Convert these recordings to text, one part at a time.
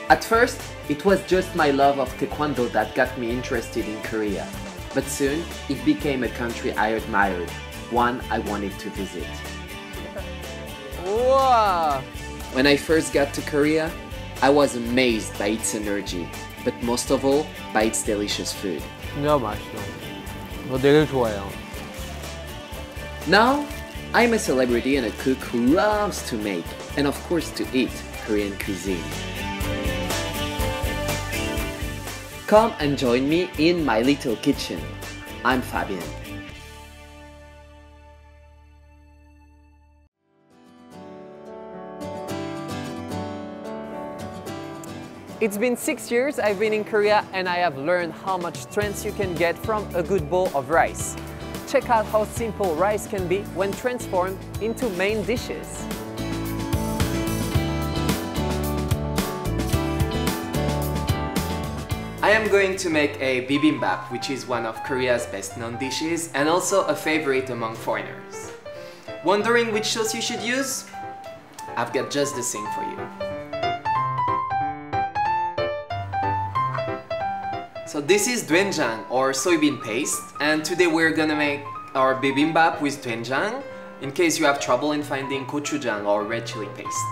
At first, it was just my love of taekwondo that got me interested in Korea. But soon, it became a country I admired, one I wanted to visit. Wow! When I first got to Korea, I was amazed by its energy, but most of all, by its delicious food. 진짜 맛있어. 저 되게 좋아해요. Now, I'm a celebrity and a cook who loves to make, and of course to eat, Korean cuisine. Come and join me in my little kitchen. I'm Fabien. It's been 6 years I've been in Korea and I have learned how much strength you can get from a good bowl of rice. Check out how simple rice can be when transformed into main dishes. I am going to make a bibimbap, which is one of Korea's best known dishes and also a favorite among foreigners. Wondering which sauce you should use? I've got just the thing for you. So this is doenjang or soybean paste, and today we're gonna make our bibimbap with doenjang in case you have trouble in finding gochujang or red chili paste.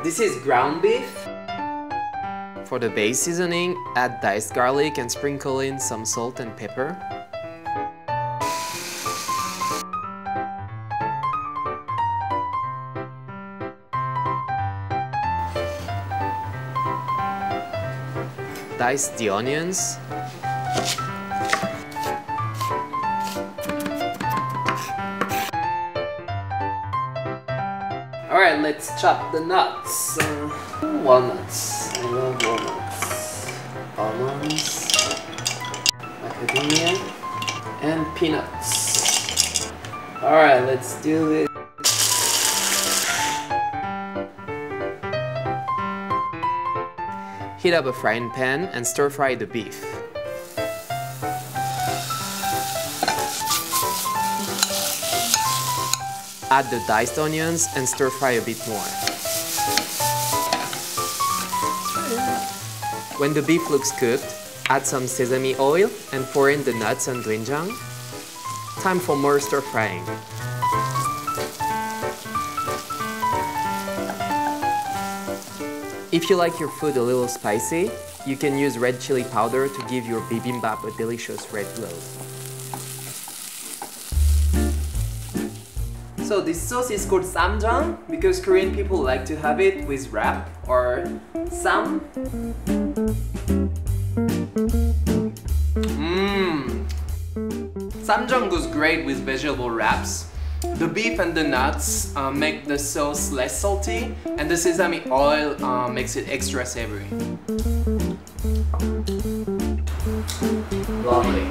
This is ground beef. For the base seasoning, add diced garlic and sprinkle in some salt and pepper. Dice the onions. Alright, let's chop the nuts. Walnuts. I love walnuts. Almonds. Macadamia. And peanuts. Alright, let's do this. Heat up a frying pan and stir fry the beef. Add the diced onions and stir fry a bit more. When the beef looks cooked, add some sesame oil and pour in the nuts and doenjang. Time for more stir frying. If you like your food a little spicy, you can use red chili powder to give your bibimbap a delicious red glow. So this sauce is called Ssamjang because Korean people like to have it with wrap or sam. Ssamjang goes great with vegetable wraps. The beef and the nuts make the sauce less salty, and the sesame oil makes it extra savory. Lovely.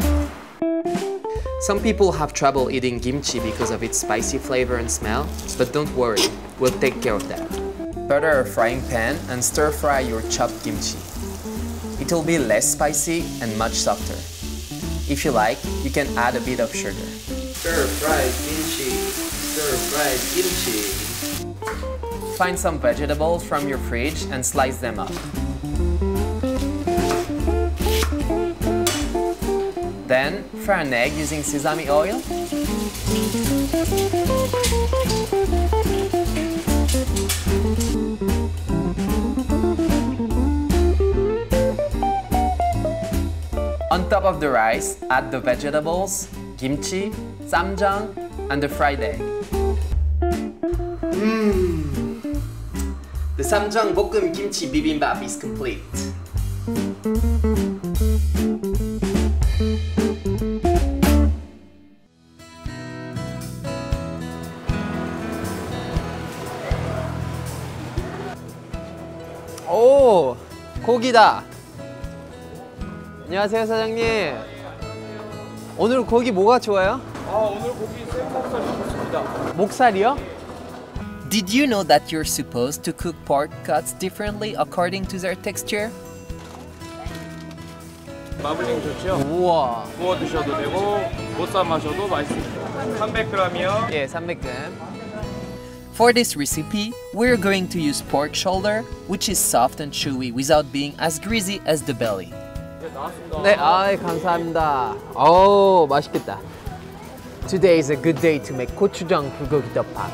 Some people have trouble eating kimchi because of its spicy flavor and smell, but don't worry, we'll take care of that. Butter a frying pan and stir fry your chopped kimchi. It will be less spicy and much softer. If you like, you can add a bit of sugar. Stir-fried kimchi, stir-fried kimchi. Find some vegetables from your fridge and slice them up. Then, fry an egg using sesame oil. On top of the rice, add the vegetables, kimchi, ssamjang, and the fried egg. The Ssamjang 볶음 kimchi bibimbap is complete. 오! 고기다! 안녕하세요 사장님. 오늘 고기 뭐가 좋아요? 오늘 고기 생목살이 좋습니다. 목살이요? Did you know that you're supposed to cook pork cuts differently according to their texture? 마블링 좋죠? 우와. 구워 드셔도 되고 못 삶아셔도 맛있습니다. 300g이요. 예, 300g. For this recipe, we're going to use pork shoulder, which is soft and chewy without being as greasy as the belly. 네, 나왔습니다. 네, 감사합니다. 오, 맛있겠다. Today is a good day to make gochujang bulgogi 덮밥.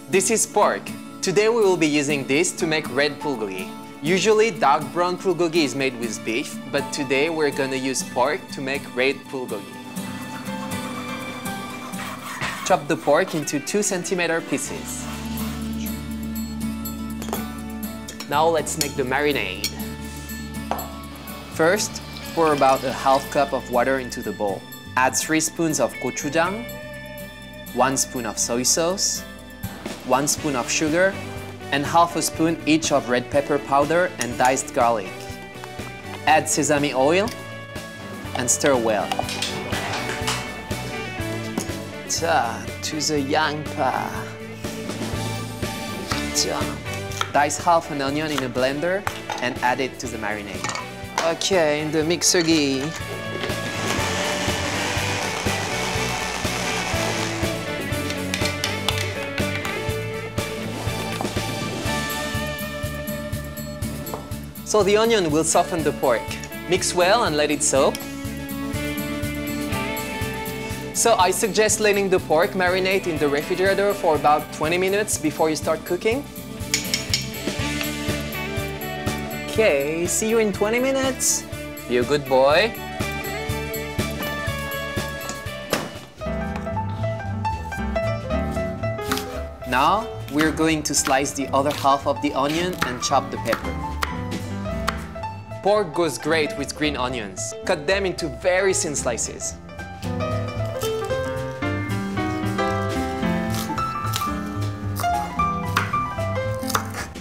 This is pork. Today we will be using this to make red bulgogi. Usually dark brown bulgogi is made with beef, but today we're gonna use pork to make red bulgogi. Chop the pork into 2 cm pieces. Now let's make the marinade. First, pour about a half cup of water into the bowl. Add 3 spoons of gochujang, 1 spoon of soy sauce, 1 spoon of sugar, and half a spoon each of red pepper powder and diced garlic. Add sesame oil and stir well. To the yangpa. Dice half an onion in a blender and add it to the marinade. Okay, in the mixer기. So the onion will soften the pork. Mix well and let it soak. So I suggest letting the pork marinate in the refrigerator for about 20 minutes before you start cooking. Okay, see you in 20 minutes. Be a good boy. Now we're going to slice the other half of the onion and chop the pepper. Pork goes great with green onions. Cut them into very thin slices.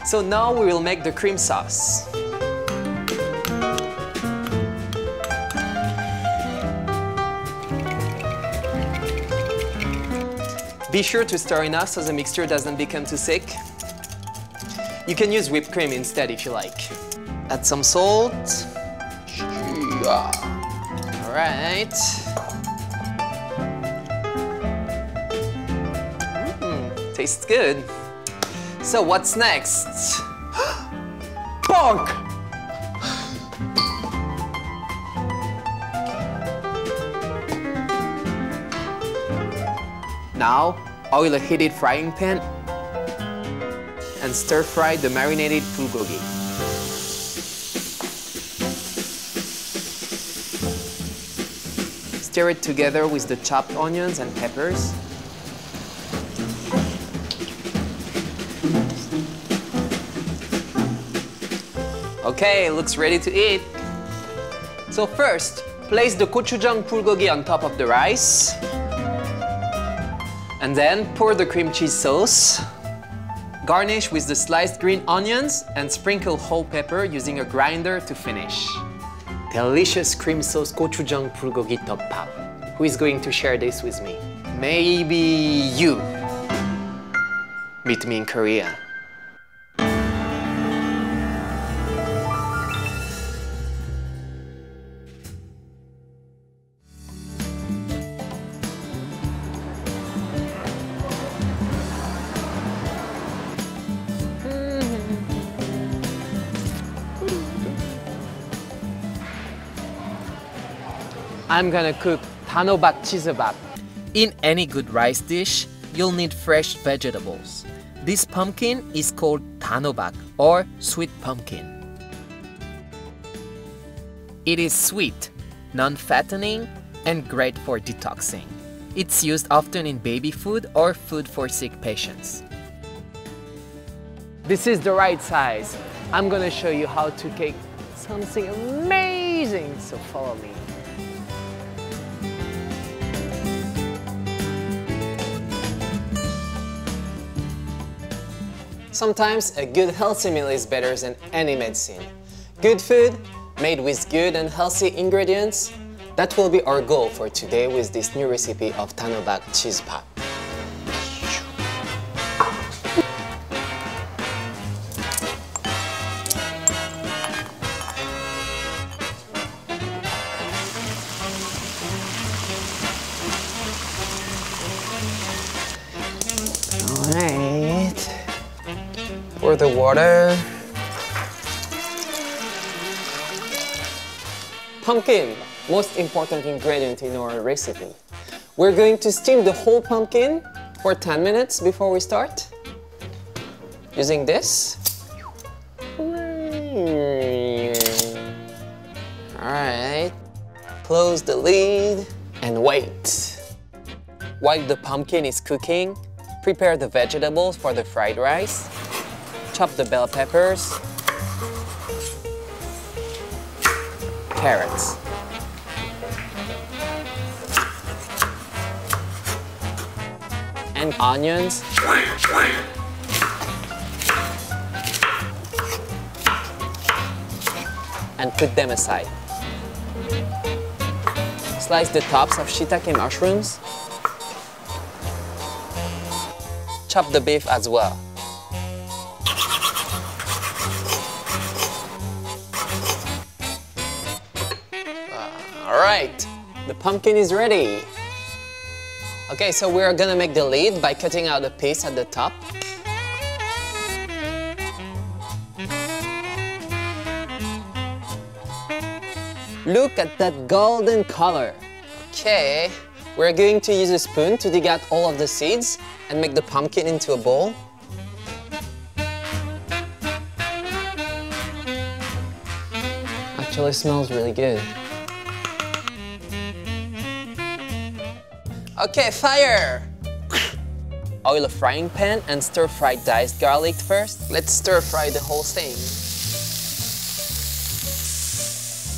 So now we will make the cream sauce. Be sure to stir enough so the mixture doesn't become too thick. You can use whipped cream instead if you like. Add some salt. All right. Tastes good. So what's next? Pork! Now, oil a heated frying pan and stir fry the marinated bulgogi. Stir it together with the chopped onions and peppers. Okay, looks ready to eat. So first, place the gochujang bulgogi on top of the rice. And then pour the cream cheese sauce. Garnish with the sliced green onions and sprinkle whole pepper using a grinder to finish. Delicious cream sauce gochujang bulgogi 덮밥. Who is going to share this with me? Maybe you. Meet me in Korea. I'm gonna cook 단호박 치즈밥. In any good rice dish, you'll need fresh vegetables. This pumpkin is called 단호박 or sweet pumpkin. It is sweet, non-fattening, and great for detoxing. It's used often in baby food or food for sick patients. This is the right size. I'm gonna show you how to cake something amazing, so follow me. Sometimes a good healthy meal is better than any medicine. Good food, made with good and healthy ingredients, that will be our goal for today with this new recipe of 단호박 cheese pop. the water. Pumpkin, most important ingredient in our recipe. We're going to steam the whole pumpkin for 10 minutes before we start. Using this. Alright. Close the lid and wait. While the pumpkin is cooking, prepare the vegetables for the fried rice. Chop the bell peppers, carrots, and onions, and put them aside. Slice the tops of shiitake mushrooms. Chop the beef as well. Alright, the pumpkin is ready. Okay, so we're gonna make the lid by cutting out a piece at the top. Look at that golden color. Okay, we're going to use a spoon to dig out all of the seeds and make the pumpkin into a bowl. Actually smells really good. Okay, fire! Oil a frying pan and stir-fry diced garlic first. Let's stir-fry the whole thing.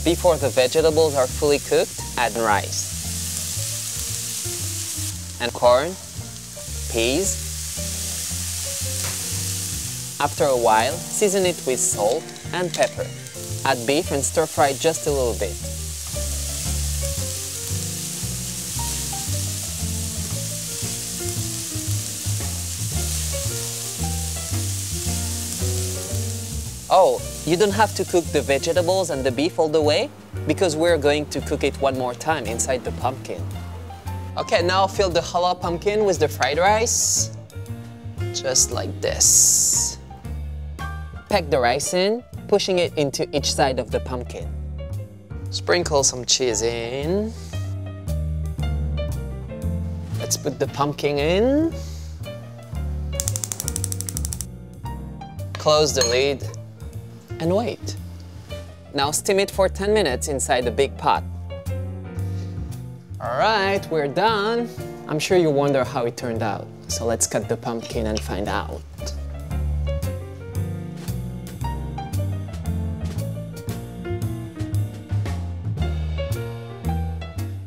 Before the vegetables are fully cooked, add rice. And corn, peas. After a while, season it with salt and pepper. Add beef and stir-fry just a little bit. Oh, you don't have to cook the vegetables and the beef all the way because we're going to cook it one more time inside the pumpkin. Okay, now fill the hollow pumpkin with the fried rice. Just like this. Pack the rice in, pushing it into each side of the pumpkin. Sprinkle some cheese in. Let's put the pumpkin in. Close the lid and wait. Now steam it for 10 minutes inside the big pot. Alright, we're done. I'm sure you wonder how it turned out. So let's cut the pumpkin and find out.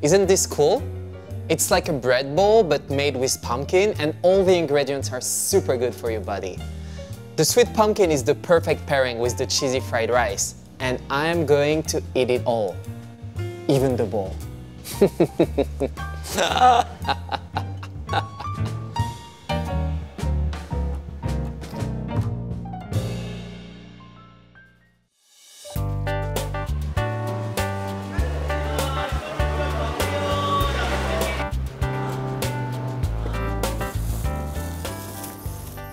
Isn't this cool? It's like a bread bowl but made with pumpkin and all the ingredients are super good for your body. The sweet pumpkin is the perfect pairing with the cheesy fried rice, and I'm going to eat it all, even the bowl.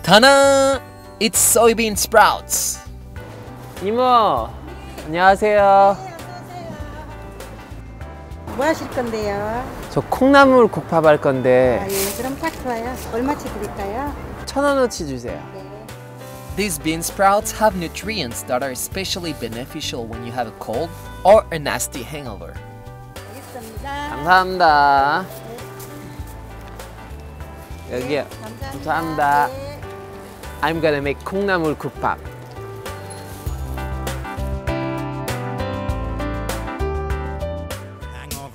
Ta-da! It's soybean sprouts. 이모, 안녕하세요. 뭐 하실 건데요? 저 콩나물 국밥 할 건데 아, 예, 그럼 딱 좋아요. 얼마치 드릴까요? 1,000원어치 주세요. 네. These bean sprouts have nutrients that are especially beneficial when you have a cold or a nasty hangover. 알겠습니다. 감사합니다. 여기요. 감사합니다. 네. I'm gonna make 콩나물 국밥.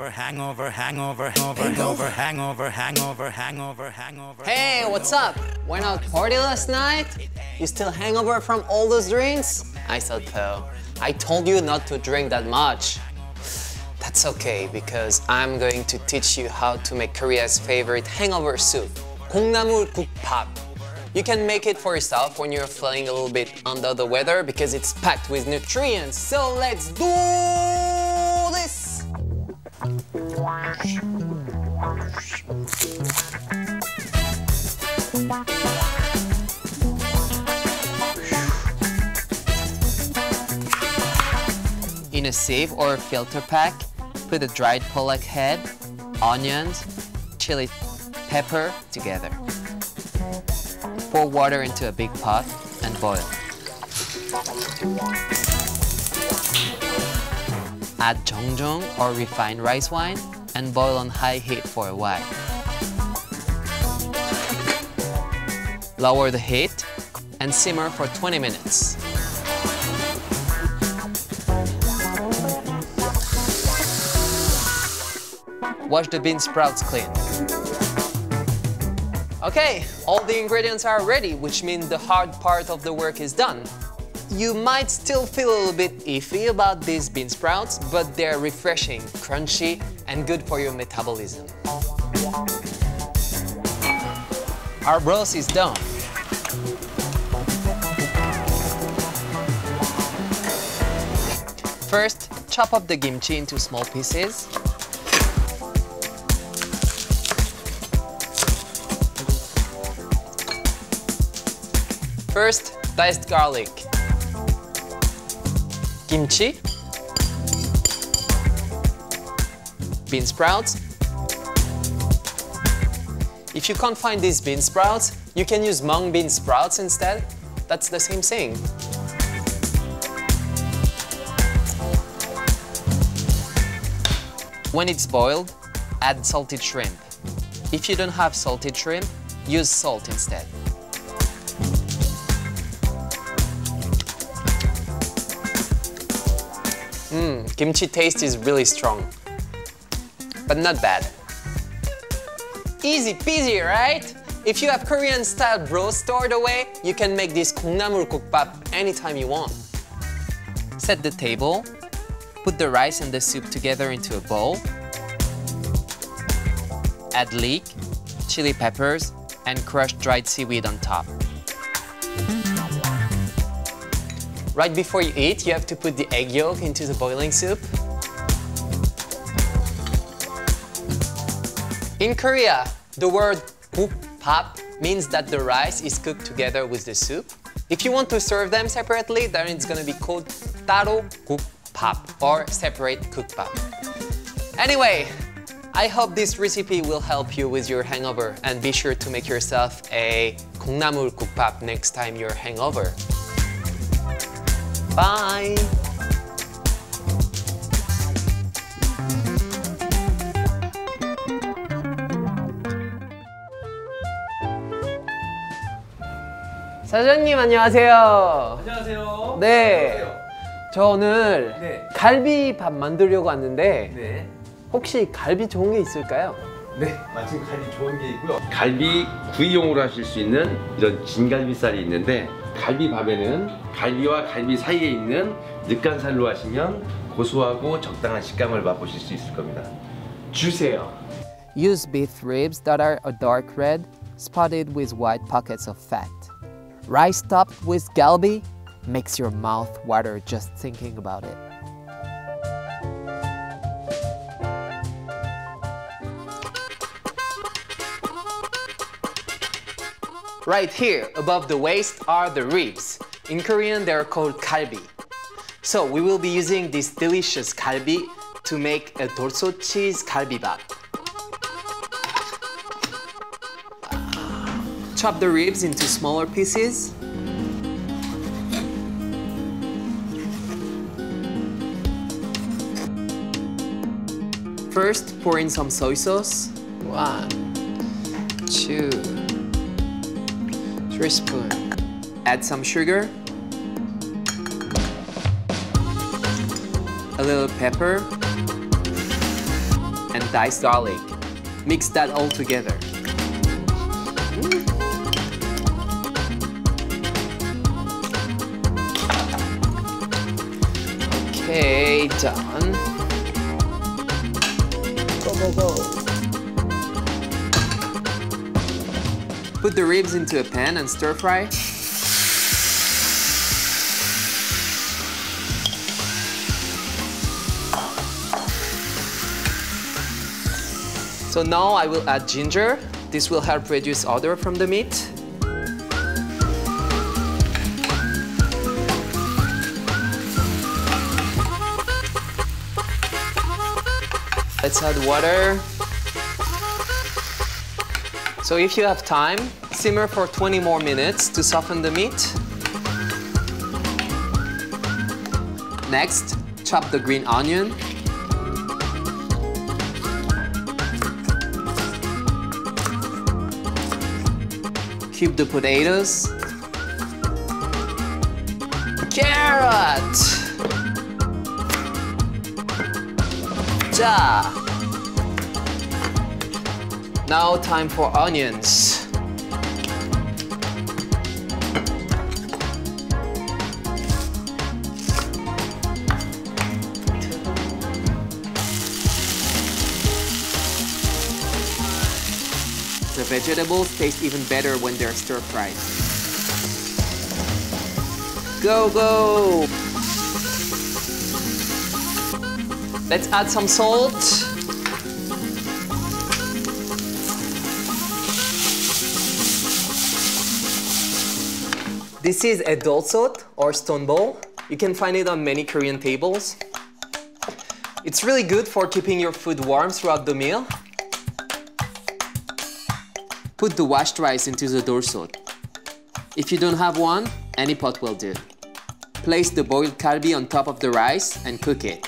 Hangover. Hey, what's up? Went out party last night? You still hangover from all those drinks? I thought so. I told you not to drink that much. That's okay, because I'm going to teach you how to make Korea's favorite hangover soup, 콩나물 국밥. You can make it for yourself when you're feeling a little bit under the weather because it's packed with nutrients. So let's do this! In a sieve or filter pack, put a dried pollock head, onions, chili pepper together. Pour water into a big pot and boil. Add jeongjong or refined rice wine and boil on high heat for a while. Lower the heat and simmer for 20 minutes. Wash the bean sprouts clean. Okay, all the ingredients are ready, which means the hard part of the work is done. You might still feel a little bit iffy about these bean sprouts, but they're refreshing, crunchy, and good for your metabolism. Our roast is done. First, chop up the kimchi into small pieces. First, diced garlic, kimchi, bean sprouts. If you can't find these bean sprouts, you can use mung bean sprouts instead. That's the same thing. When it's boiled, add salted shrimp. If you don't have salted shrimp, use salt instead. Kimchi taste is really strong, but not bad. Easy peasy, right? If you have Korean-style broth stored away, you can make this 콩나물국밥 anytime you want. Set the table, put the rice and the soup together into a bowl. Add leek, chili peppers, and crushed dried seaweed on top. Right before you eat, you have to put the egg yolk into the boiling soup. In Korea, the word 국밥 means that the rice is cooked together with the soup. If you want to serve them separately, then it's gonna be called 따로 국밥 or separate 국밥. Anyway, I hope this recipe will help you with your hangover, and be sure to make yourself a 콩나물국밥 next time you're hangover. Bye! 사장님 안녕하세요. 안녕하세요. 네. 안녕하세요. 저 오늘 네. 갈비밥 만들려고 왔는데 네. 혹시 갈비 좋은 게 있을까요? 네, 마침 갈비 좋은 게 있고요. 갈비 구이용으로 하실 수 있는 이런 진갈비살이 있는데, 갈비밥에는 갈비와 갈비 사이에 있는 늑간살로 하시면 고소하고 적당한 식감을 맛보실 수 있을 겁니다. 주세요. Use beef ribs that are a dark red, spotted with white pockets of fat. Rice topped with galbi makes your mouth water just thinking about it. Right here, above the waist, are the ribs. In Korean, they're called galbi. So we will be using this delicious galbi to make a dorso cheese galbibap. Chop the ribs into smaller pieces. First, pour in some soy sauce. 1, 2, 3 spoons. Add some sugar, a little pepper, and diced garlic. Mix that all together. Okay, done. Go. Put the ribs into a pan and stir fry. So now I will add ginger. This will help reduce odor from the meat. Let's add water. So if you have time, simmer for 20 more minutes to soften the meat. Next, chop the green onion. Cube the potatoes. Carrot! Ja! Now time for onions. The vegetables taste even better when they're stir-fried. Go, go! Let's add some salt. This is a dolsot or stone bowl. You can find it on many Korean tables. It's really good for keeping your food warm throughout the meal. Put the washed rice into the dolsot. If you don't have one, any pot will do. Place the boiled galbi on top of the rice and cook it.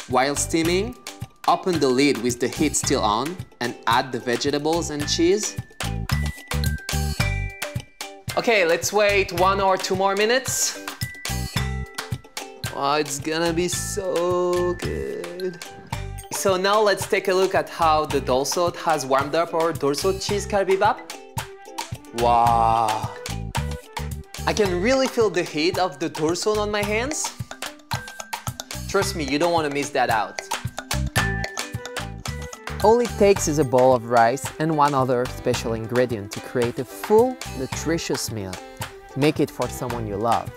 While steaming, open the lid with the heat still on and add the vegetables and cheese. Okay, let's wait 1 or 2 more minutes. Oh, it's gonna be so good. So now let's take a look at how the dolsot has warmed up our dolsot cheese galbibap. Wow! I can really feel the heat of the dolsot on my hands. Trust me, you don't want to miss that out. All it takes is a bowl of rice and one other special ingredient to create a full, nutritious meal. Make it for someone you love.